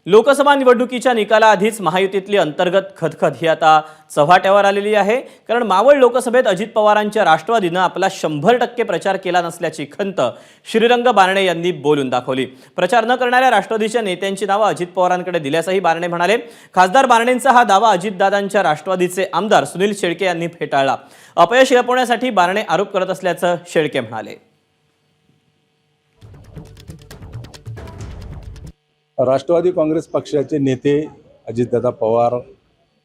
लोकसभा निवडणुकीच्या निकालाआधीच महायुतीतली अंतर्गत खदखद ही आता चव्हाट्यावर आलेली आहे। कारण मावळ लोकसभेत अजित पवारांच्या राष्ट्रवादीने आपला 100% प्रचार केला नसल्याची खंत श्रीरंग बारणे यांनी बोलून दाखवली। प्रचार न करणाऱ्या राष्ट्रवादीच्या नेत्यांची नावे अजित पवारांकडे दिल्याचंही बारणे म्हणाले। खासदार बारणेंचा हा दावा अजितदादांच्या राष्ट्रवादीचे आमदार सुनील शेळके यांनी फेटाळला। अपयश लपवण्यासाठी बारणे आरोप करत असल्याचं शेळके म्हणाले। राष्ट्रवादी काँग्रेस पक्षाचे नेते अजितदादा पवार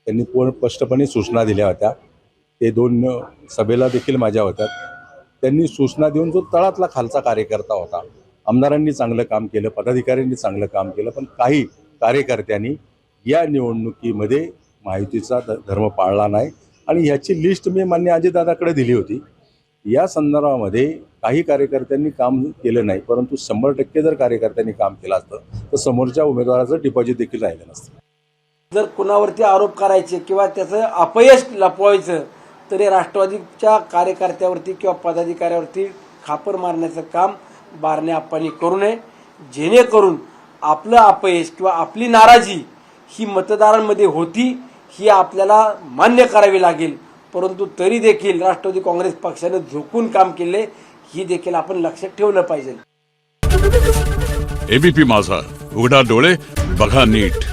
यांनी स्पष्टपणे सूचना दिल्या होत्या। ते 2 सभेला देखील माझ्या होत्या। त्यांनी सूचना देऊन जो तळातला खालचा कार्यकर्ता होता, आमदारांनी चांगलं काम केलं, पदाधिकाऱ्यांनी चांगलं काम केलं, पण काही कार्यकर्त्यांनी या निवडणुकीमध्ये महायुतीचा धर्म पाळला नाही आणि ह्याची लिस्ट मी मान्य अजितदादाकडे दिली होती। या संदर्भामध्ये काही कार्यकर्त्यांनी काम केलं नाही, परंतु 100% जर कार्यकर्त्यांनी काम केलं असतं तर समोरच्या उमेदवाराचं डिपॉझिट देखील राहिलं नसतं। जर कुणावरती आरोप करायचे किंवा त्याचं अपयश लपवायचं तर हे राष्ट्रवादीच्या कार्यकर्त्यावरती किंवा पदाधिकाऱ्यावरती खापर मारण्याचं काम बारणे आप्पांनी करू नये, जेणेकरून आपलं अपयश किंवा आपली नाराजी ही मतदारांमध्ये होती ही आपल्याला मान्य करावी लागेल। परंतु तरी देखील राष्ट्रवादी काँग्रेस पक्षाने झोकून काम केले ही देखील आपण लक्षात ठेवलं पाहिजे। एबीपी माझा, उघडा डोळे बघा नीट।